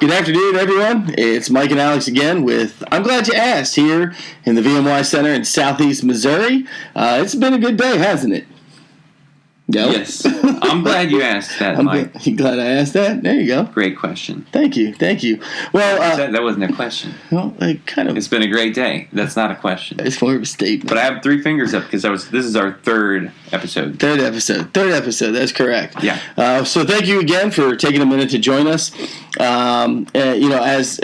Good afternoon, everyone. It's Mike and Alex again with I'm Glad You Asked here in the VMY Center in Southeast Missouri. It's been a good day, hasn't it? No? Yes. I'm glad you asked that, Mike. You glad I asked that? There you go. Great question. Thank you. Well, that wasn't a question. Well, It's been a great day. That's not a question. It's more of a statement. But I have 3 fingers up because this is our third episode. Third episode. That's correct. Yeah. So thank you again for taking a minute to join us. As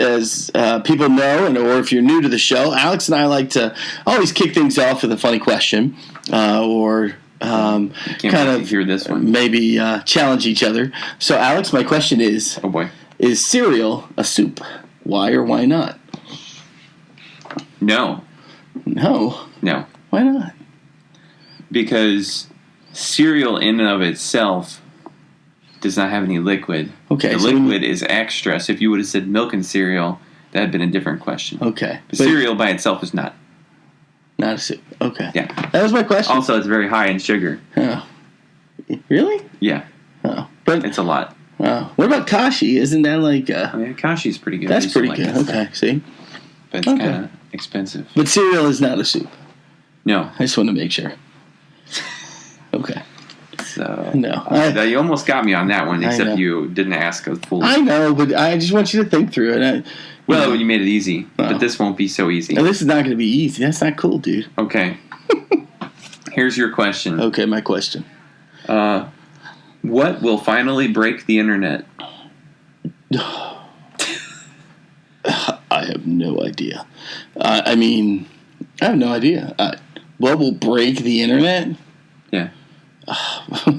people know, or if you're new to the show, Alex and I like to always kick things off with a funny question, or kind of hear this one. Maybe challenge each other. So, Alex, my question is: oh boy, is cereal a soup? Why or why not? No. Why not? Because cereal in and of itself does not have any liquid. Okay, the liquid is extra. So if you would have said milk and cereal, that had been a different question. Okay, but cereal by itself is not. Not a soup. Okay. Yeah. That was my question. Also, it's very high in sugar. Oh. Really? Yeah. Oh. But it's a lot. Oh. What about Kashi? Isn't that like... Kashi's pretty good. That's pretty good. Okay. See? But it's kind of expensive. But cereal is not a soup. No. I just want to make sure. Okay. So... No. You almost got me on that one, except you didn't ask a full... I know, but I just want you to think through it. You made it easy, but this won't be so easy. No, this is not going to be easy. That's not cool, dude. Okay. Here's your question. Okay, my question. What will finally break the internet? I have no idea. I have no idea. What will break the internet? Yeah.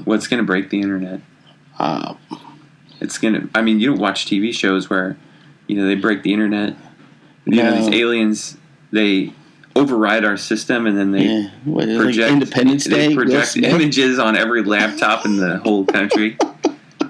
What's going to break the internet? It's going to... you don't watch TV shows where... they break the internet. These aliens, they override our system, and then they project like Independence Day. They project images on every laptop in the whole country.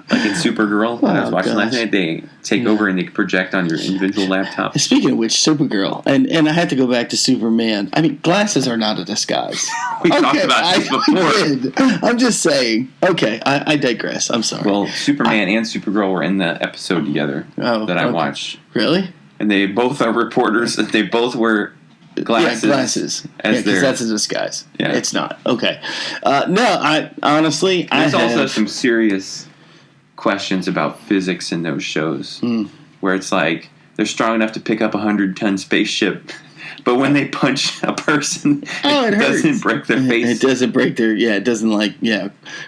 Like in Supergirl, when I was watching last night, they take over and they project on your individual laptop. Speaking of which, Supergirl, and I had to go back to Superman. Glasses are not a disguise. We talked about this before. I'm just saying. Okay, I digress. I'm sorry. Well, Superman and Supergirl were in the episode together that I watched. Really? And they both are reporters. They both wear glasses. Yeah, glasses. Because that's a disguise. Yeah. It's not. Okay. No, honestly... There's also some serious questions about physics in those shows. Where it's like, they're strong enough to pick up a 100-ton spaceship... But when they punch a person, it doesn't break their face. It doesn't break their, it doesn't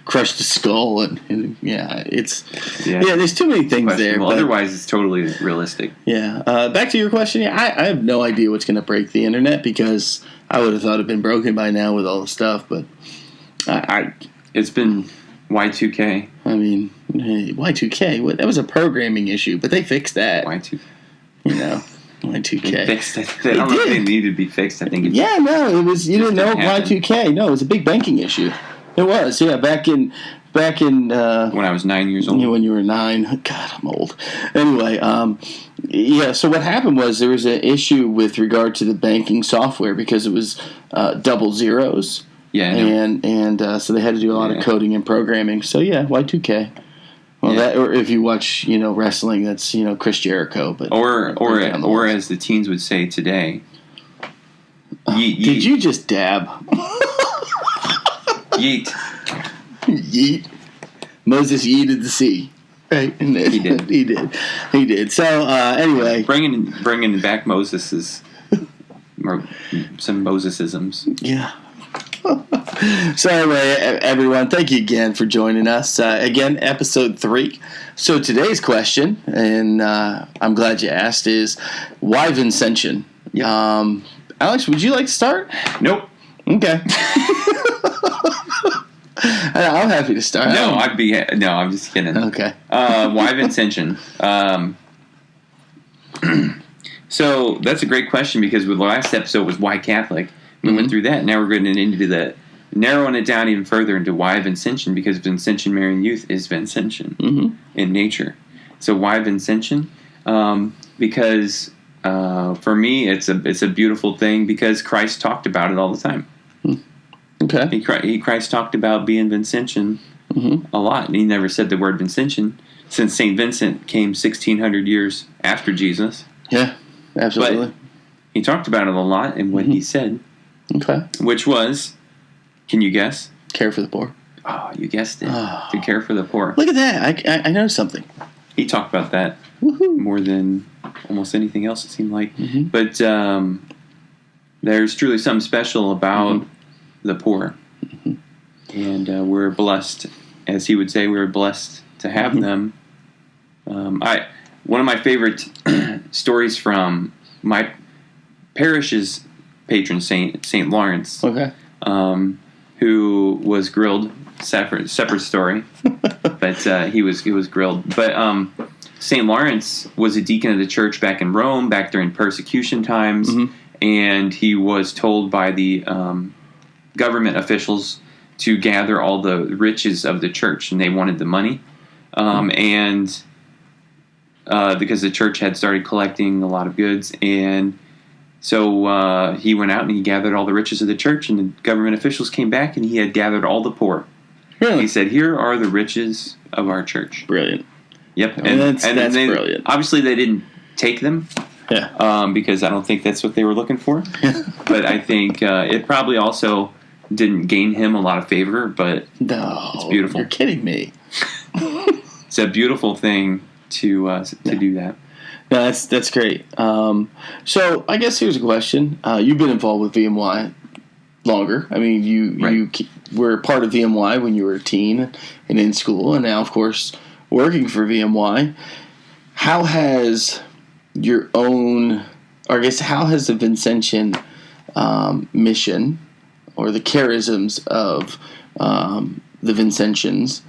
crush the skull. And there's too many things there. But otherwise, it's totally realistic. Yeah. Back to your question. I have no idea what's going to break the internet because I would have thought it'd been broken by now with all the stuff. But it's been Y2K. Y2K, that was a programming issue, but they fixed that. Y2K. Y2K. They fixed it. I don't know if they needed to be fixed. I think it was. You didn't know Y2K. No, it was a big banking issue. It was. Yeah, back in when I was 9 years old. When you were 9. God, I'm old. Anyway, so what happened was there was an issue with regard to the banking software because it was double zeros. Yeah. And so they had to do a lot of coding and programming. So Y2K. Well, or if you watch, wrestling, that's Chris Jericho, but or as the teens would say today, yeet. Did you just dab? Yeet. Yeet. Moses yeeted the sea. Right? He did. He did. So anyway, bringing back Moses's some Mosesisms. Yeah. So anyway, everyone, thank you again for joining us. Again, episode 3. So today's question, and I'm glad you asked, is why Vincentian? Yep. Alex, would you like to start? Nope. Okay. I'm happy to start. I'm just kidding. Okay. Why Vincentian? So that's a great question because the last episode was why Catholic. We went through that. Now we're getting into narrowing it down even further into why Vincentian, because Vincentian Marian Youth is Vincentian in nature. So why Vincentian? Because for me, it's a beautiful thing because Christ talked about it all the time. Okay. Christ talked about being Vincentian a lot, and he never said the word Vincentian. since St. Vincent came 1,600 years after Jesus. Yeah, absolutely. But he talked about it a lot in what he said, Okay. which was, can you guess? Care for the poor. Oh, you guessed it. Oh. To care for the poor. Look at that. I know something. He talked about that Woohoo. more than almost anything else, it seemed like. Mhm. But there's truly something special about the poor. And we're blessed, as he would say, we're blessed to have them. One of my favorite stories from my parish's patron saint, St. Lawrence, Okay. who was grilled. Separate story, but he was grilled. But St. Lawrence was a deacon of the church back in Rome, back during persecution times, and he was told by the government officials to gather all the riches of the church, and they wanted the money, and because the church had started collecting a lot of goods, and so he went out and he gathered all the riches of the church, and the government officials came back, and he had gathered all the poor. Really? He said, "Here are the riches of our church." Brilliant. Yep, And that's brilliant. Obviously, they didn't take them, because I don't think that's what they were looking for. But I think it probably also didn't gain him a lot of favor. But No. it's beautiful. You're kidding me. It's a beautiful thing to do that. No, that's great. So I guess here's a question. You've been involved with VMY longer. I mean, you were part of VMY when you were a teen and in school, and now, of course, working for VMY. How has your own, or I guess, how has the Vincentian mission or the charisms of the Vincentians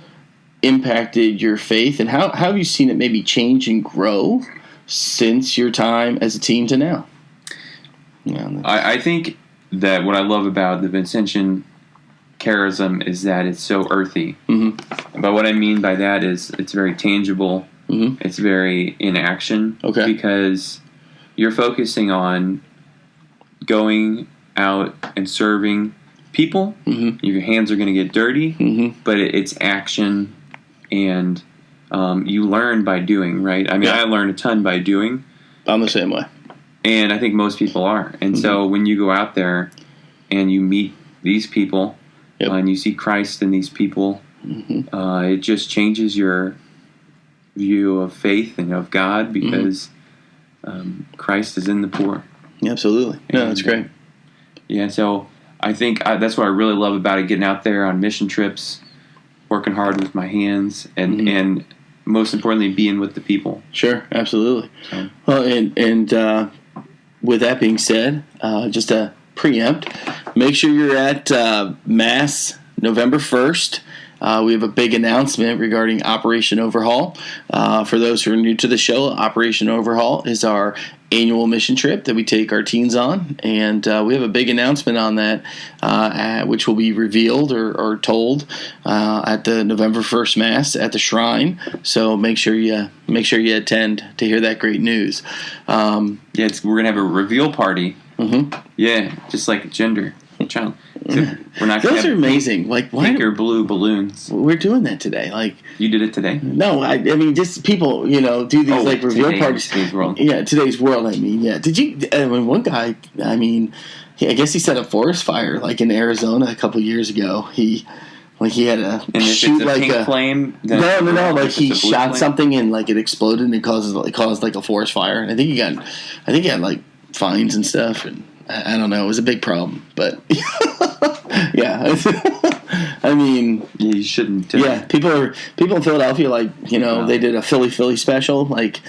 impacted your faith, and how have you seen it maybe change and grow since your time as a teen to now? I think that what I love about the Vincentian charism is that it's so earthy. Mm-hmm. But what I mean by that is it's very tangible. Mm-hmm. It's very in action. Okay. Because you're focusing on going out and serving people. Mm-hmm. Your hands are going to get dirty, Mm-hmm. but it's action, and you learn by doing, right? I mean, Yeah. I learned a ton by doing. I'm the same way. And I think most people are. And so when you go out there and you meet these people, Yep. and you see Christ in these people, Mm-hmm. it just changes your view of faith and of God, because Christ is in the poor. Absolutely. No, And, that's great. Yeah, so I think that's what I really love about it, getting out there on mission trips, working hard with my hands, and most importantly, being with the people. Sure, absolutely. So. Well, and with that being said, just to preempt, make sure you're at Mass November 1st. We have a big announcement regarding Operation Overhaul. For those who are new to the show, Operation Overhaul is our annual mission trip that we take our teens on, and we have a big announcement on that, which will be revealed or told at the November 1st Mass at the Shrine. So make sure you attend to hear that great news. Yeah, we're gonna have a reveal party. Mm-hmm. Yeah, just like gender child. So we're not gonna Those are have amazing. Like, why pink or blue balloons. we're doing that today? Like, You did it today. no, I mean, just people, do these like reveal parties. Today's world. Yeah, today's world. I mean, yeah. Did you? I mean, one guy. I mean, I guess he set a forest fire like in Arizona a couple years ago. He had a And if shoot it's a like pink a flame, then no. Like if he it's a blue shot flame- something and like it exploded and it caused like a forest fire. And I think he had like fines and stuff. And I don't know. It was a big problem, but yeah. I mean, Yeah, you shouldn't. do yeah, it. people in Philadelphia, like, they did a Philly special. Like,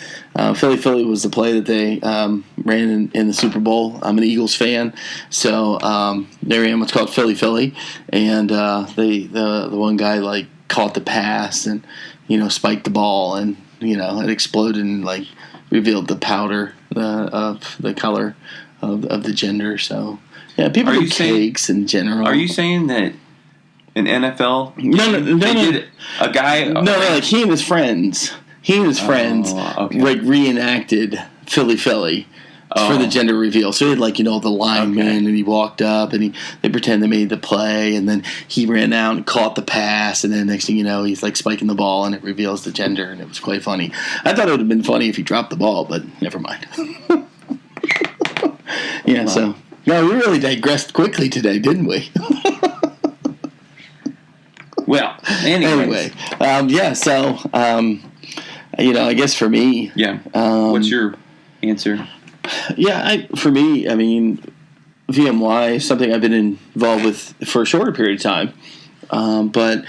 Philly was the play that they ran in the Super Bowl. I'm an Eagles fan, so there I am. It's called Philly, and the one guy like caught the pass and spiked the ball, and it exploded and like revealed the powder of the color of the gender. So yeah, people do cakes in general. Are you saying that in NFL, No. did a guy? No, like he and his friends, okay. like reenacted Philly, for the gender reveal. So he had, like, the lineman, Okay. and he walked up, and they pretend they made the play, and then he ran out and caught the pass, and then next thing you know, he's, like, spiking the ball, and it reveals the gender, and it was quite funny. I thought it would have been funny if he dropped the ball, but never mind. Yeah, so... No, we really digressed quickly today, didn't we? Well, anyways. Anyway, so, I guess for me... Yeah. What's your answer? Yeah, for me, I mean, VMY is something I've been involved with for a shorter period of time. But,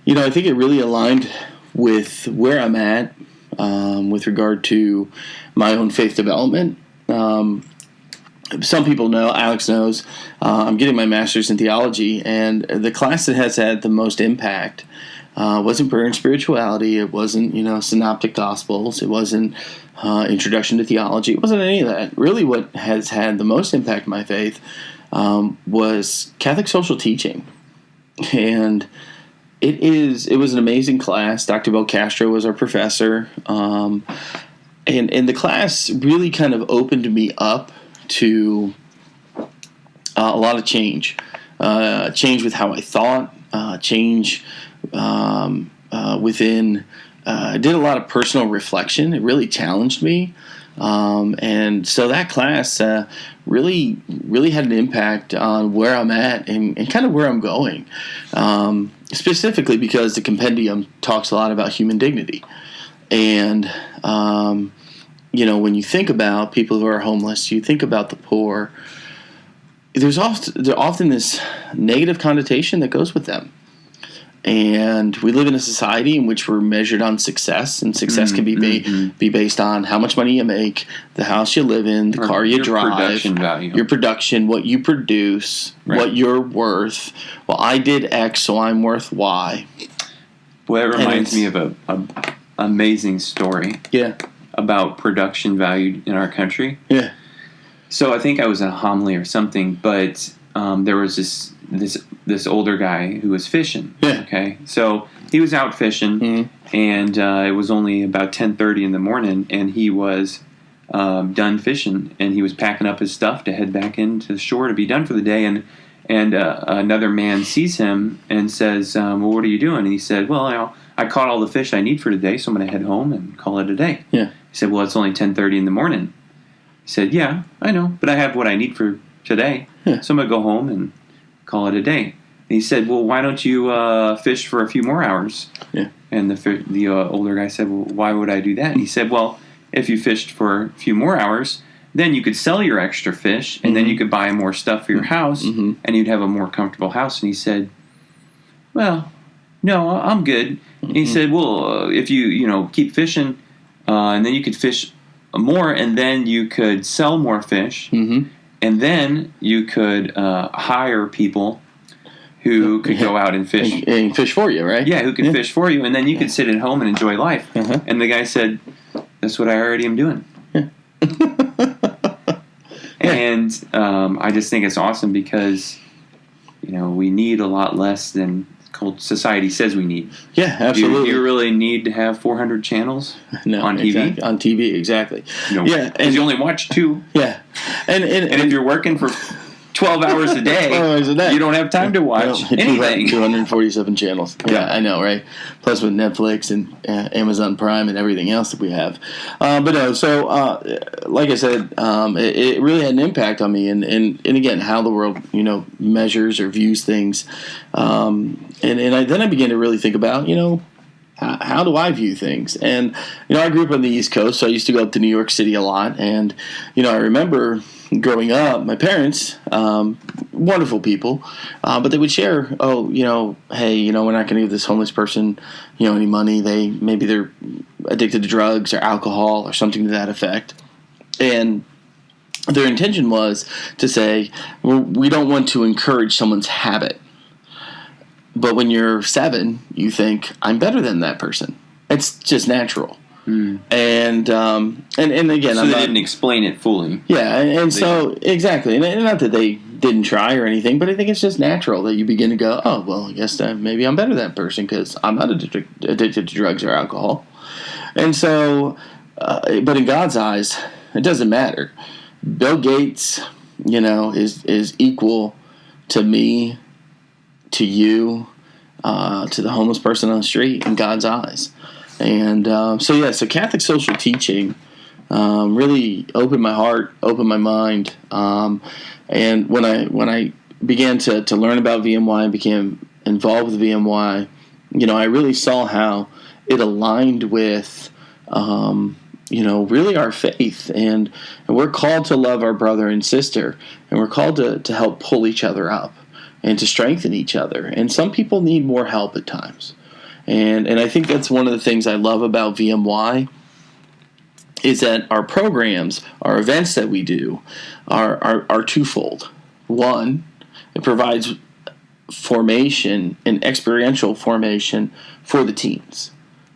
I think it really aligned with where I'm at with regard to my own faith development. Some people know, Alex knows, I'm getting my master's in theology, and the class that has had the most impact wasn't prayer and spirituality. It wasn't, synoptic gospels. It wasn't introduction to theology. It wasn't any of that. Really what has had the most impact on my faith was Catholic social teaching. And it was an amazing class. Dr. Bill Castro was our professor. And the class really kind of opened me up to a lot of change. Change with how I thought, change within... I did a lot of personal reflection. It really challenged me. And so that class really had an impact on where I'm at and kind of where I'm going. Specifically because the compendium talks a lot about human dignity. And, when you think about people who are homeless, you think about the poor, there's often this negative connotation that goes with them. And we live in a society in which we're measured on success, and success can be based on how much money you make, the house you live in, the car you drive, production value. your production, what you produce, what you're worth. Well, I did X, so I'm worth Y. Boy, that reminds me of an amazing story. Yeah. About production value in our country. Yeah. So I think I was in a homily or something, but there was this older guy who was fishing. Yeah. Okay. So he was out fishing, and it was only about 10:30 in the morning, and he was done fishing, and he was packing up his stuff to head back into the shore to be done for the day, and another man sees him and says, well, what are you doing? And he said, well, I caught all the fish I need for today, so I'm going to head home and call it a day. Yeah. He said, well, it's only 10:30 in the morning. He said, yeah, I know, but I have what I need for today, so I'm going to go home and call it a day. And he said, well, why don't you fish for a few more hours? Yeah. And the older guy said, well, why would I do that? And he said, well, if you fished for a few more hours, then you could sell your extra fish, and then you could buy more stuff for your house, and you'd have a more comfortable house. And he said, well, no, I'm good. And he said, well, if you keep fishing, and then you could fish more, and then you could sell more fish, and then you could hire people who could go out and fish. And fish for you, right? Yeah, who could fish for you, and then you could sit at home and enjoy life. And the guy said, that's what I already am doing. Yeah. And I just think it's awesome because, we need a lot less than society says we need. Yeah, absolutely. Do you really need to have 400 channels on TV? Exactly. On TV, exactly. Yeah, because you only watch 2. Yeah, and if you're working for 12 hours a day, you don't have time to watch anything. 247 channels. Yeah, I know, right? Plus with Netflix and Amazon Prime and everything else that we have. But no, so like I said, it really had an impact on me, and again, how the world measures or views things. Then I began to really think about how do I view things? And I grew up on the East Coast, so I used to go up to New York City a lot, and I remember growing up, my parents, wonderful people, but they would share, hey, we're not going to give this homeless person, any money. Maybe they're addicted to drugs or alcohol or something to that effect. And their intention was to say, well, we don't want to encourage someone's habit. But when you're 7, you think, I'm better than that person. It's just natural. And again, so they didn't explain it fully. Yeah, and so exactly, and not that they didn't try or anything, but I think it's just natural that you begin to go, oh well, I guess maybe I'm better than that person because I'm not addicted to drugs or alcohol. And so, but in God's eyes, it doesn't matter. Bill Gates, is equal to me, to you, to the homeless person on the street in God's eyes. And so Catholic social teaching really opened my heart, opened my mind. And when I began to learn about VMY and became involved with VMY, I really saw how it aligned with, really our faith. And we're called to love our brother and sister, and we're called to help pull each other up and to strengthen each other. And some people need more help at times. And I think that's one of the things I love about VMY is that our programs, our events that we do are twofold. One, it provides formation and experiential formation for the teens.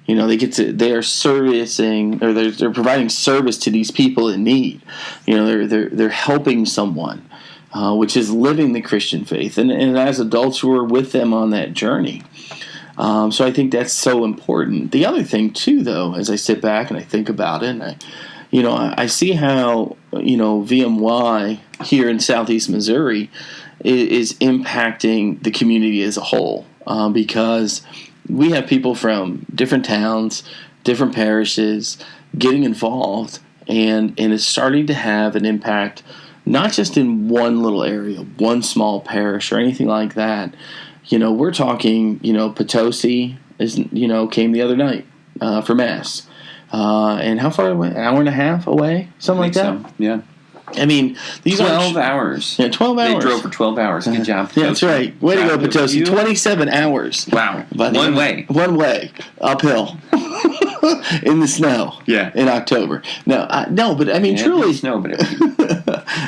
They are servicing, or they're providing service to these people in need. They're helping someone, which is living the Christian faith, and as adults who are with them on that journey. So I think that's so important. The other thing too, though, as I sit back and I think about it, and I see how VMY here in Southeast Missouri is impacting the community as a whole, because we have people from different towns, different parishes getting involved, and it's starting to have an impact, not just in one little area, one small parish or anything like that. We're talking, Potosi came the other night for Mass. And how far away? An hour and a half away? Something like that? So. Yeah. I mean, these 12 hours. Yeah, 12 hours. They drove for 12 hours. Good job, Potosi. Yeah, that's right. Way to go, Potosi. 27 hours. Wow. One way. One way. Uphill. In the snow. Yeah. In October. But I mean, truly. Snow, but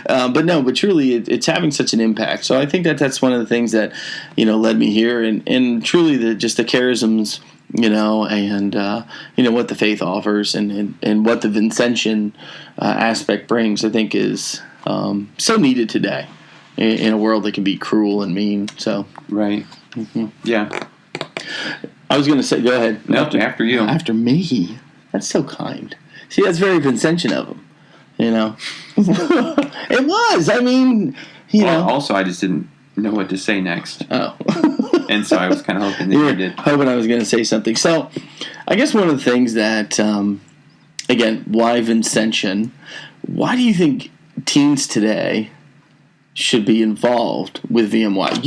but truly, it's having such an impact. So I think that's one of the things that, led me here. And truly, the charisms, and what the faith offers and what the Vincentian aspect brings, I think is so needed today in a world that can be cruel and mean. So right. Mm-hmm. Yeah. I was going to say, go ahead. No, after you. After me. That's so kind. See, that's very Vincentian of him. It was. I mean, Also, I just didn't know what to say next. Oh. And so I was kind of hoping that you did. Hoping I was going to say something. So, I guess one of the things that, again, why Vincentian? Why do you think teens today should be involved with VMY?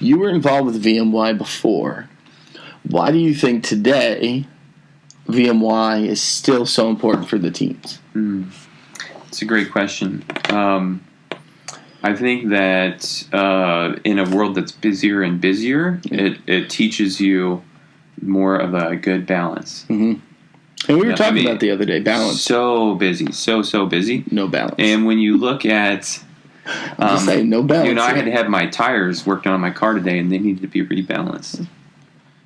You were involved with VMY before. Why do you think today VMY is still so important for the teens? It's a great question. I think that in a world that's busier and busier, it teaches you more of a good balance. Mm-hmm. And we were talking about the other day, balance. So busy, so busy. No balance. And when you look at... I'm just saying, no balance. I had to have my tires worked on my car today, and they needed to be rebalanced.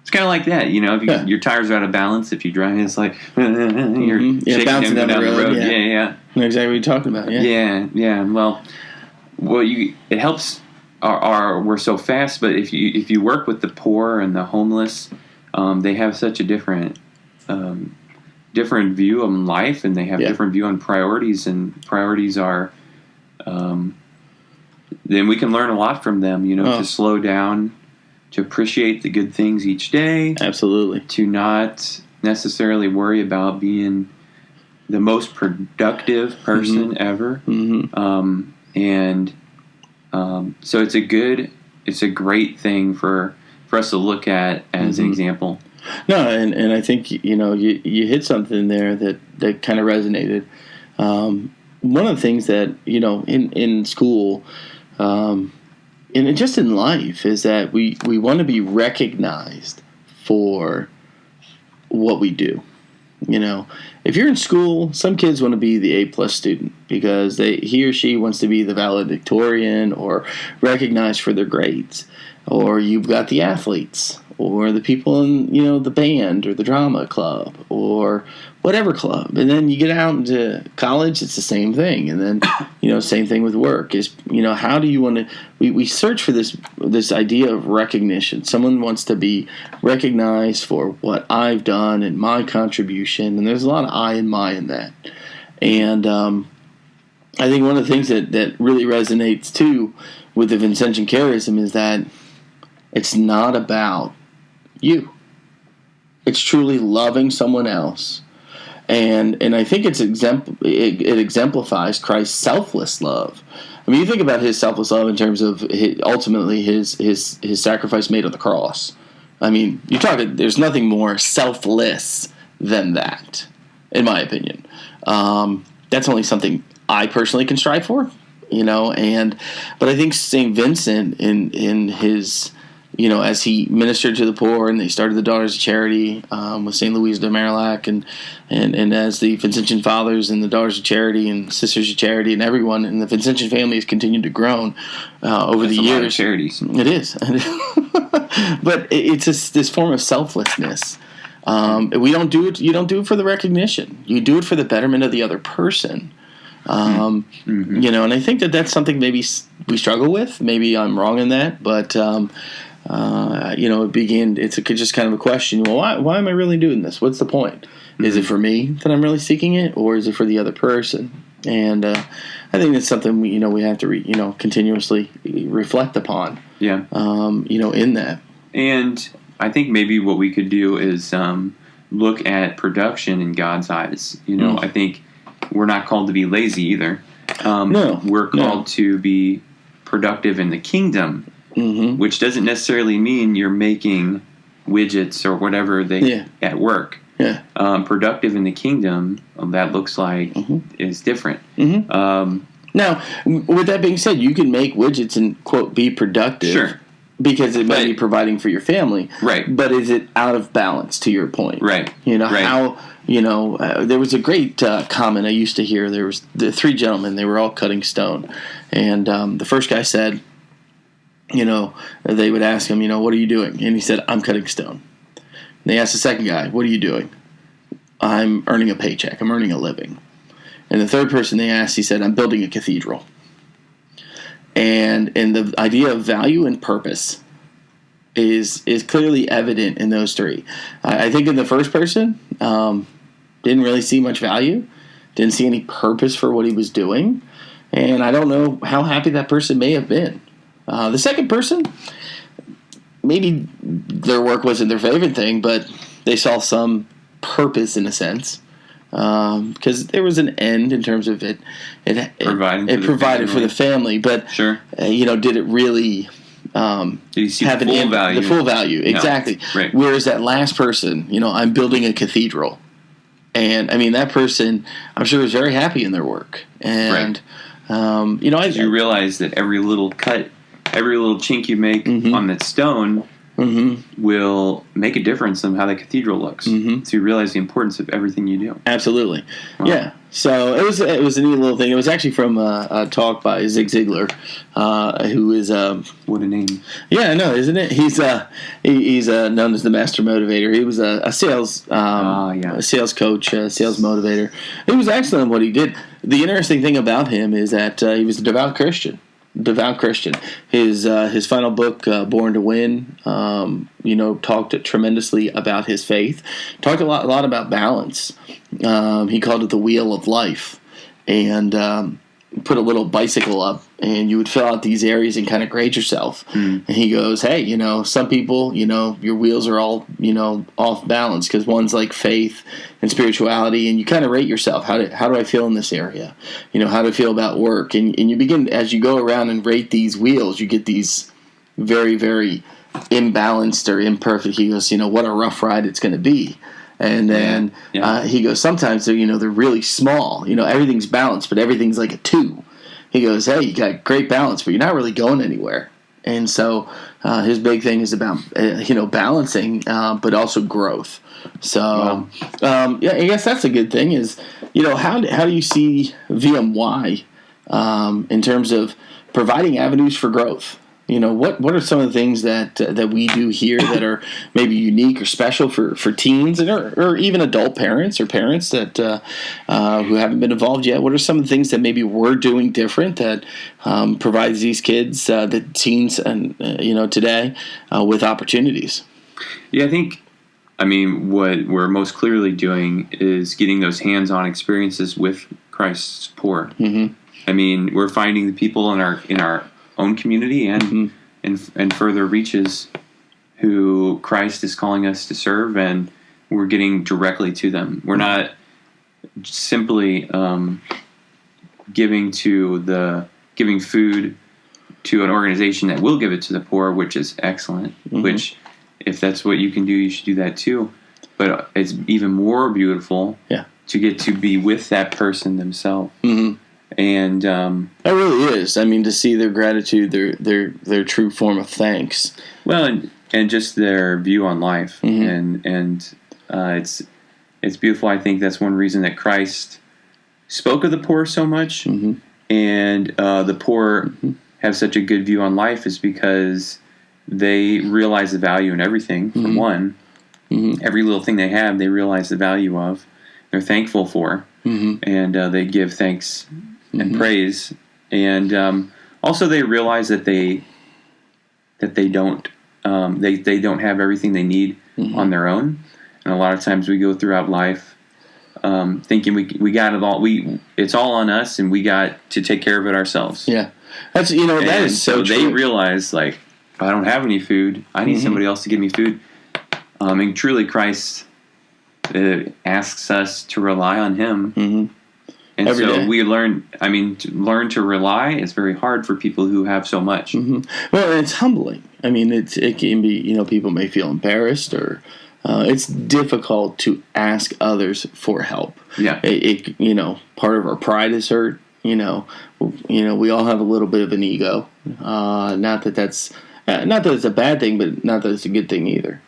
It's kind of like that, if your tires are out of balance, if you drive, it's like you're shaking bouncing down the road. Yeah. I know exactly what you're talking about. Yeah. Well, it helps. We're so fast, but if you work with the poor and the homeless, they have such a different view on life, and they have different view on priorities, and priorities are. Then we can learn a lot from them, to slow down, to appreciate the good things each day. Absolutely. To not necessarily worry about being the most productive person ever. Mm-hmm. So it's a great thing for us to look at as an example. No, and I think, you hit something there that kind of resonated. One of the things that, in school, and just in life, is that we want to be recognized for what we do. If you're in school, some kids want to be the A+ student because he or she wants to be the valedictorian or recognized for their grades. Or you've got the athletes, or the people in, the band or the drama club or whatever club. And then you get out into college, it's the same thing. And then, same thing with work is, how do you want to, we search for this idea of recognition. Someone wants to be recognized for what I've done and my contribution. And there's a lot of I and my in that. And I think one of the things that really resonates too with the Vincentian charism is that it's not about you. It's truly loving someone else. And I think it exemplifies Christ's selfless love. I mean, you think about his selfless love in terms of ultimately his sacrifice made on the cross. I mean, you're talking. There's nothing more selfless than that, in my opinion. That's only something I personally can strive for, but I think St. Vincent in his, as he ministered to the poor and they started the Daughters of Charity with St. Louise de Marillac and as the Vincentian Fathers and the Daughters of Charity and Sisters of Charity and everyone in the Vincentian family has continued to grow over the years. A lot of charities. It is. But it's this form of selflessness. We don't do it. You don't do it for the recognition. You do it for the betterment of the other person. And I think that's something maybe we struggle with. Maybe I'm wrong in that, but it's just kind of a question. Well, why am I really doing this? What's the point? Is it for me that I'm really seeking it, or is it for the other person? And I think that's something we have to continuously reflect upon. Yeah. In that. And I think maybe what we could do is look at production in God's eyes. I think we're not called to be lazy either. No. We're called to be productive in the kingdom, which doesn't necessarily mean you're making widgets or whatever at work. Yeah. Productive in the kingdom, that looks like is different. Now, with that being said, you can make widgets and, quote, be productive. Sure. Because it may be providing for your family. Right. But is it out of balance, to your point? Right. How, there was a great comment I used to hear. There was the three gentlemen. They were all cutting stone. And the first guy said, they would ask him, what are you doing? And he said, I'm cutting stone. And they asked the second guy, what are you doing? I'm earning a paycheck. I'm earning a living. And the third person they asked, he said, I'm building a cathedral. And the idea of value and purpose is clearly evident in those three. I think in the first person, didn't really see much value, didn't see any purpose for what he was doing, and I don't know how happy that person may have been. The second person, maybe their work wasn't their favorite thing, but they saw some purpose in a sense. Because there was an end in terms of it provided for the family, but sure. Did it really did you see have the full value? The full value, exactly. No. Right. Whereas that last person, I'm building a cathedral, and I mean that person, I'm sure was very happy in their work, and you realize that every little cut, every little chink you make on that stone. Will make a difference in how the cathedral looks. So you realize the importance of everything you do. Absolutely, yeah. So it was a neat little thing. It was actually from a talk by Zig Ziglar, who is what a name. Yeah, I know, isn't it? He's known as the master motivator. He was a sales a sales coach, a sales motivator. He was excellent at what he did. The interesting thing about him is that he was a devout Christian. His final book, Born to Win, talked tremendously about his faith. Talked a lot about balance. He called it the wheel of life, and put a little bicycle up, and you would fill out these areas and kind of grade yourself. And he goes, hey, some people, your wheels are all, off balance because one's like faith and spirituality, and you kind of rate yourself. How do I feel in this area? How do I feel about work? And you begin, as you go around and rate these wheels, you get these very, very imbalanced or imperfect. He goes, what a rough ride it's going to be. And then he goes, sometimes they're really small. Everything's balanced, but everything's like a 2. He goes, hey, you got great balance, but you're not really going anywhere. And so his big thing is about balancing, but also growth. So I guess that's a good thing. Is how do you see VMY in terms of providing avenues for growth? What are some of the things that we do here that are maybe unique or special for teens or even adult parents or parents that who haven't been involved yet? What are some of the things that maybe we're doing different that provides these kids, the teens, and today with opportunities? Yeah, I mean, what we're most clearly doing is getting those hands-on experiences with Christ's poor. I mean, we're finding the people in our own community and and further reaches who Christ is calling us to serve, and we're getting directly to them. We're not simply giving food to an organization that will give it to the poor, which is excellent. Which, if that's what you can do, you should do that too. But it's even more beautiful to get to be with that person themselves. And it really is. I mean, to see their gratitude, their true form of thanks. Well, and just their view on life, and it's beautiful. I think that's one reason that Christ spoke of the poor so much, and the poor have such a good view on life, is because they realize the value in everything. For one, every little thing they have, they realize the value of. They're thankful for, and they give thanks and praise, and also they realize that they don't they don't have everything they need on their own, and a lot of times we go throughout life thinking we got it all, it's all on us, and we got to take care of it ourselves. Yeah, that's that is so true. They realize, like, I don't have any food, I need somebody else to give me food. And truly, Christ asks us to rely on Him. And every so day. we learn. I mean, to learn to rely is very hard for people who have so much. Well, it's humbling. I mean, it can be, people may feel embarrassed, or it's difficult to ask others for help. Yeah. It part of our pride is hurt. We all have a little bit of an ego. Not that it's a bad thing, but not that it's a good thing either.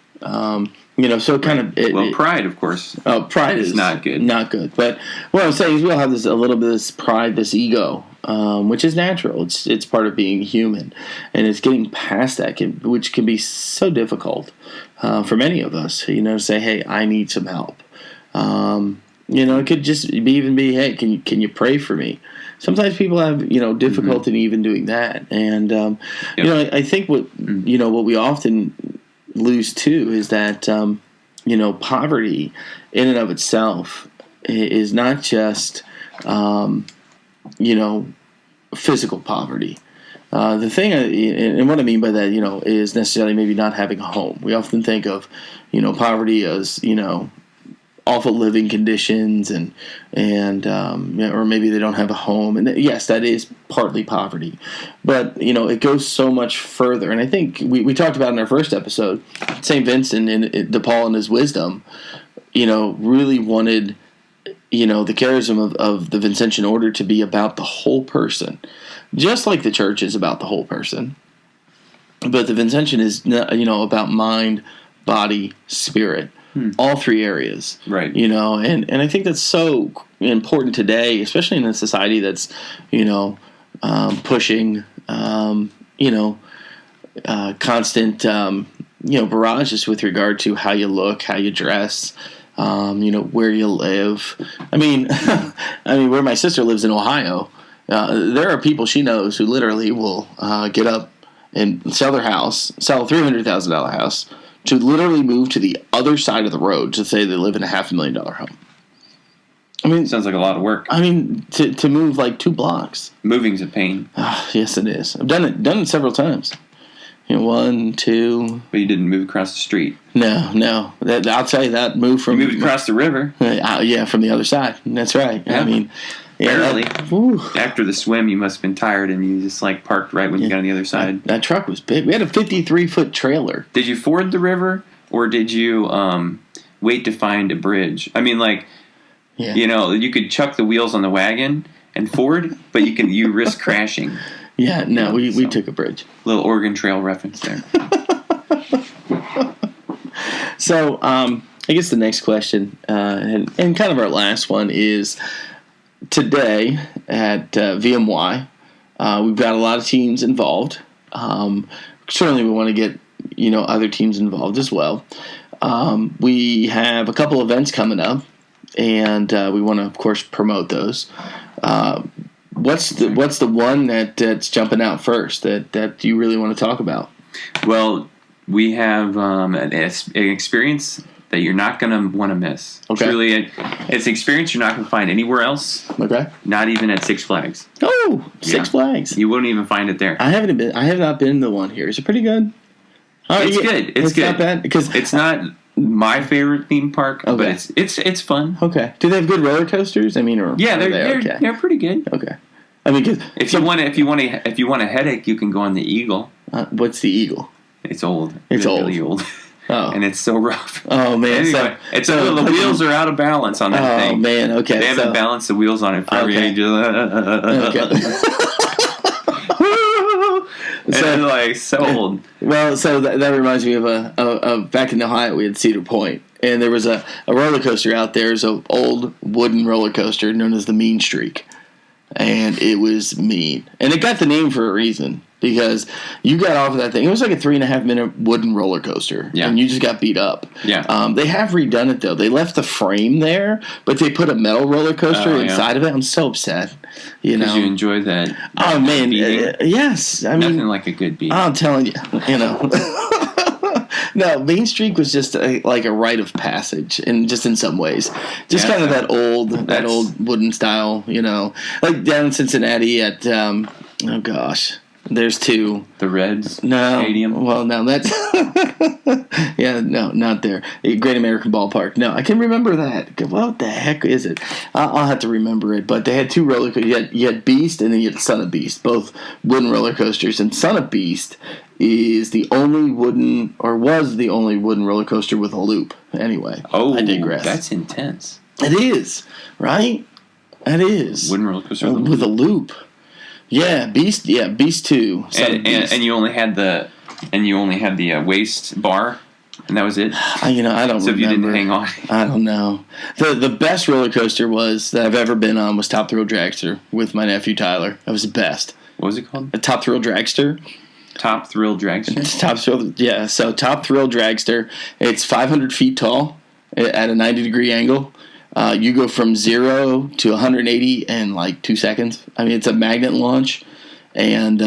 So kind of pride, of course. Pride is not good. Not good. But what I'm saying is, we all have a little bit of this pride, this ego, which is natural. It's part of being human, and it's getting past that, which can be so difficult for many of us. To say, hey, I need some help. It could just be, hey, can you pray for me? Sometimes people have difficulty in even doing that, and I think what we often lose too is that poverty in and of itself is not just physical poverty. The thing, and what I mean by that, is necessarily maybe not having a home. We often think of poverty as awful living conditions, and or maybe they don't have a home, and yes, that is partly poverty, but it goes so much further. And I think we talked about in our first episode, St. Vincent and de Paul in his wisdom, really wanted the charism of the Vincentian order to be about the whole person, just like the church is about the whole person, but the Vincentian is about mind, body, spirit. All three areas, right? And I think that's so important today, especially in a society that's, pushing, constant, barrages with regard to how you look, how you dress, where you live. I mean, where my sister lives in Ohio, there are people she knows who literally will get up and sell their house, sell a $300,000 house, to literally move to the other side of the road to say they live in a $500,000 home. I mean, sounds like a lot of work. I mean, to move like 2 blocks. Moving's a pain. Yes, it is. I've done it several times. 1, 2. But you didn't move across the street. No. I'll tell you, that move from... You moved across the river. Yeah, from the other side. That's right. Yeah. I mean... Barely. After the swim, you must have been tired, and you just parked right when you got on the other side. That truck was big. We had a 53-foot trailer. Did you ford the river, or did you wait to find a bridge? I mean, you could chuck the wheels on the wagon and ford, but you risk crashing. Yeah, no, we took a bridge. Little Oregon Trail reference there. So, I guess the next question, and kind of our last one, is... Today at VMY, we've got a lot of teams involved. Certainly, we want to get other teams involved as well. We have a couple events coming up, and we want to, of course, promote those. What's the one that's jumping out first that you really want to talk about? Well, we have an experience that you're not going to want to miss. Okay. Truly, it's an experience you're not going to find anywhere else. Okay. Not even at Six Flags. Oh, Woo! Six Yeah. Flags. You wouldn't even find it there. I have not been to the one here. Is it pretty good? It's good. It's good. Not bad because It's not my favorite theme park, but Okay. it's fun. okay. Do they have good roller coasters? I mean, or Yeah, are they they're okay? pretty good. Okay. I mean, 'cause If you want a headache, you can go on the Eagle. what's the Eagle? It's old. It's old. Really old. Oh, And it's so rough. oh man. Anyway, the wheels are out of balance on that Oh thing. man. Okay. They haven't balanced the wheels on it for every Okay. age. So, It's like so old. well, so that reminds me of back in Ohio, we had Cedar Point, and there was a roller coaster out there. It's an old wooden roller coaster known as the Mean Streak, and it was mean, and it got the name for a reason because you got off of that thing. It was like a 3.5 minute wooden roller coaster, Yeah. and you just got beat up. Yeah. They have redone it though. They left the frame there, but they put a metal roller coaster Oh, yeah. inside of it. I'm so upset. You know. Because you enjoy that. Oh man, beating. yes. I Nothing mean, like a good beat. I'm telling you, you know. No, Main Street was just like a rite of passage, and just in some ways, just Yeah, kind of that that's- old wooden style, you know, like down in Cincinnati at oh gosh, there's two. The Reds No, Stadium. well, no, that's yeah, no, not there. Great American Ballpark. No, I can remember that. What the heck is it? I'll have to remember it. But they had two roller coasters. You had Beast and then you had Son of Beast, both wooden roller coasters. And Son of Beast is the only wooden, or was the only wooden roller coaster with a loop. Anyway, Oh, I digress. that's intense. It is, right? It is Wooden roller coaster with a loop. Yeah, Beast. Yeah, Beast 2. Son of and Beast. you only had the waist bar, and that was it. I don't So if you remember. didn't hang on, I don't know. The best roller coaster that I've ever been on was Top Thrill Dragster with my nephew Tyler. That was the best. what was it called? A Top Thrill Dragster. Top Thrill Dragster. So Top Thrill Dragster. It's 500 feet tall at a 90-degree angle. You go from 0 to 180 in like 2 seconds. I mean, it's a magnet launch, and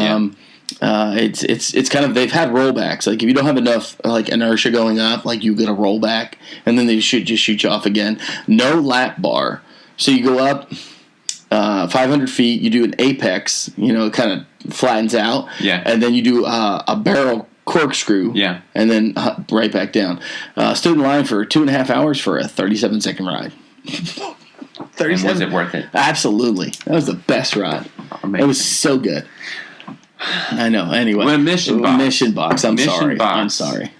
it's kind of, they've had rollbacks. Like if you don't have enough like inertia going up, like you get a rollback, and then they should just shoot you off again. No lap bar, so you go up 500 feet. You do an apex. It kind of flattens out. Yeah. And then you do a barrel corkscrew. Yeah. And then right back down. Stood in line for 2.5 hours for a 37-second ride. 37. And was it worth it? Absolutely. That was the best ride. Amazing. It was so good. I know. Anyway. Well, Mission Box. Mission Box. I'm Mission sorry. Box. I'm sorry.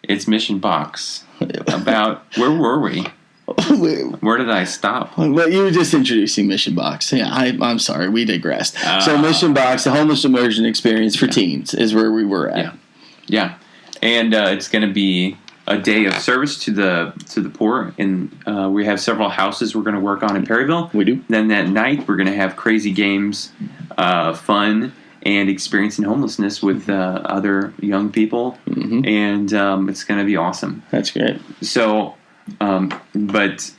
It's Mission Box. About where were we? Where did I stop? Well, you were just introducing Mission Box. Yeah, I'm sorry. We digressed. So Mission Box, the homeless immersion experience for teens, is where we were at. Yeah, and it's going to be a day of service to the poor, and we have several houses we're going to work on in Perryville. We do. Then that night we're going to have crazy games, fun, and experiencing homelessness with other young people, and it's going to be awesome. That's great. So, but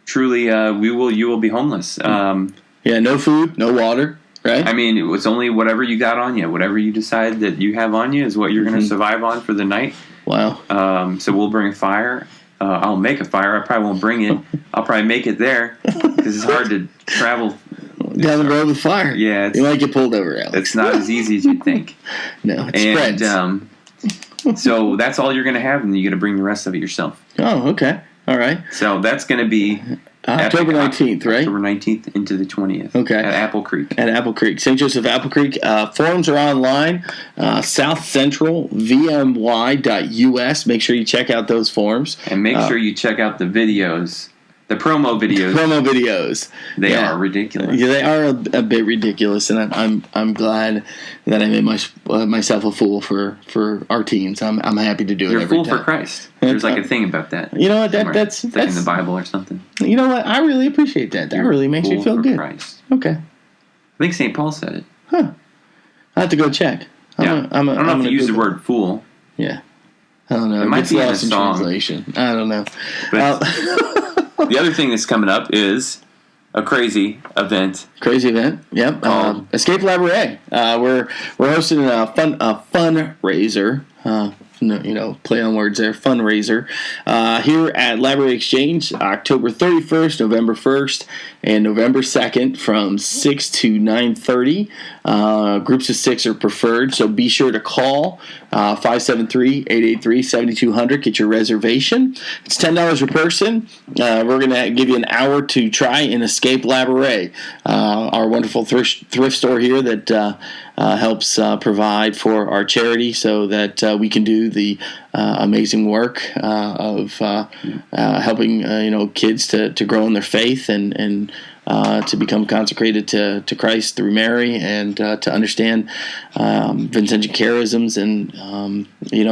truly, you will be homeless. Yeah, no food, no water, right? I mean, it's only whatever you got on you. Whatever you decide that you have on you is what you're going to survive on for the night. Wow. So we'll bring fire. I'll make a fire. I probably won't bring it. I'll probably make it there because it's hard to travel Down the road with fire. Yeah, you might get pulled over, Alex. It's not as easy as you'd think. No, it spreads. So that's all you're going to have, and you got to bring the rest of it yourself. Oh, okay. All right. So that's going to be October 19th, right? October 19th into the 20th. Okay. At Apple Creek. At Apple Creek. St. Joseph Apple Creek. Forums are online. South Central, VMY.us. Make sure you check out those forums. And make sure you check out the videos. The promo videos. They are ridiculous. Yeah, they are a bit ridiculous, and I'm glad that I made myself a fool for our teens. I'm happy to do it. You're every a fool time. for Christ. There's like a thing about that. You know what? That's That's in the Bible or something. You know what? I really appreciate that. That really makes me Fool feel for good. Christ. Okay. I think St. Paul said it. Huh. I have to go check. I don't know if you use the word fool. Yeah. I don't know. It might gets be in a lost in song. translation. I don't know. But the other thing that's coming up is a crazy event. Crazy event. Yep. Escape Labouré. We're hosting a fundraiser play on words there, fundraiser here at Library Exchange, October 31st, November 1st, and November 2nd from 6 to 9:30. Groups of 6 are preferred, so be sure to call 573-883-7200. Get your reservation. It's $10 per person. We're going to give you an hour to try and escape Labouré, our wonderful thrift store here that helps provide for our charity so that we can do the amazing work of helping kids to grow in their faith and to become consecrated to Christ through Mary and to understand Vincentian charisms. And,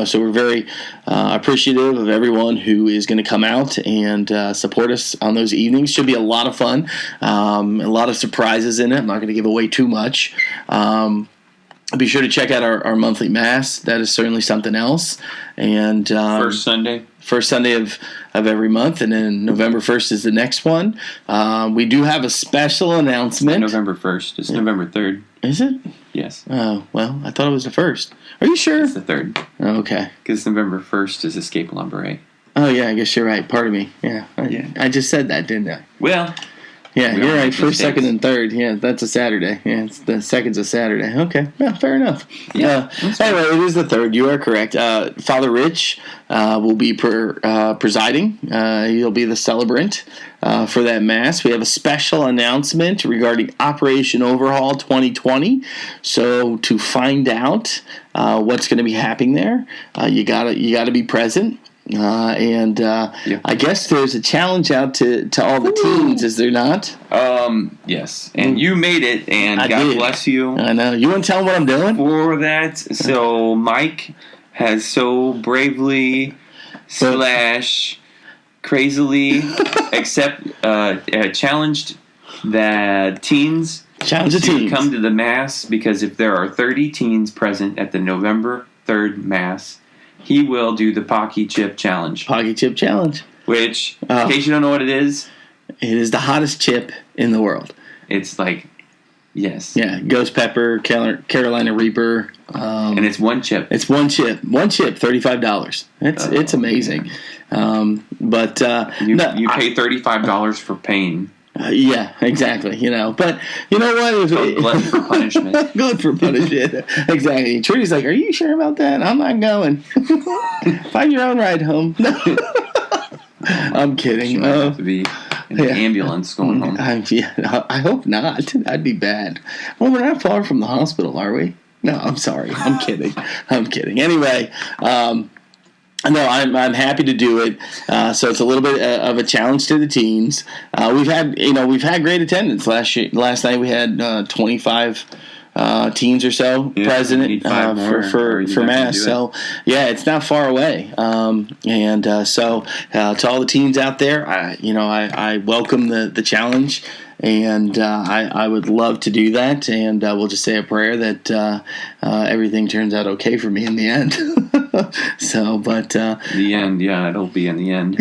so we're very appreciative of everyone who is going to come out and support us on those evenings. Should be a lot of fun, a lot of surprises in it. I'm not going to give away too much. Be sure to check out our monthly Mass. That is certainly something else. And First Sunday of every month, and then November 1st is the next one. We do have a special announcement. November 1st. It's November 3rd. Is it? Yes. Oh, well, I thought it was the 1st. Are you sure? It's the 3rd. Oh, okay. Because November 1st is Escape Labouré. Oh, yeah, I guess you're right. Pardon me. Yeah. Yeah. I just said that, didn't I? Well... Yeah, We you're don't right. make First, mistakes. second, and third. Yeah, that's a Saturday. Yeah, it's the second's a Saturday. Okay, yeah, fair enough. Yeah, Anyway, it is the third. You are correct. Father Rich will be presiding. He'll be the celebrant for that Mass. We have a special announcement regarding Operation Overhaul 2020. So to find out what's going to be happening there, you gotta be present. I guess there's a challenge out to all the teens, is there not? Yes. And you made it, and I God did. bless you I know. You want to tell them what I'm doing? for that. So Mike has so bravely / crazily challenged that teens Challenge the to teens. come to the Mass, because if there are 30 teens present at the November 3rd Mass, he will do the Pocky Chip Challenge, Pocky Chip Challenge. which, Oh. in case you don't know what it is, It is the hottest chip in the world. it's like, yes. Yeah, Ghost Pepper, Carolina Reaper. And it's one chip. It's one chip, $35. It's amazing. You You pay $35 for pain. Yeah, exactly. But you know what? So glutton for punishment. Glutton for punishment. Exactly. Trudy's like, "Are you sure about that? I'm not going. Find your own ride home." No. I'm kidding. You might have to be in an ambulance going home. I hope not. That'd be bad. Well, we're not far from the hospital, are we? No, I'm sorry. I'm kidding. Anyway, no, I'm happy to do it. So it's a little bit of a challenge to the teens. We've had great attendance last night. We had 25 teens or so present for Mass. So yeah, it's not far away. So to all the teens out there, I welcome the challenge. And I would love to do that, and we'll just say a prayer that everything turns out okay for me in the end. The end, yeah, it'll be in the end.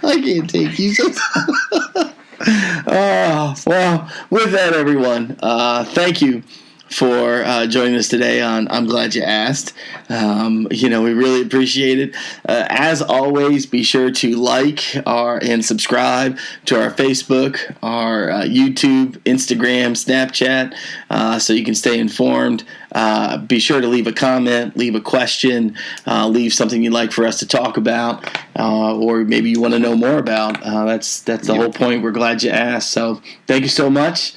I can't take you. Well, with that, everyone, thank you for joining us today on I'm Glad You Asked. We really appreciate it. As always, be sure to like and subscribe to our Facebook, our YouTube, Instagram, Snapchat, so you can stay informed. Be sure to leave a comment, leave a question, leave something you'd like for us to talk about, or maybe you want to know more about. That's the whole point. We're glad you asked. So thank you so much.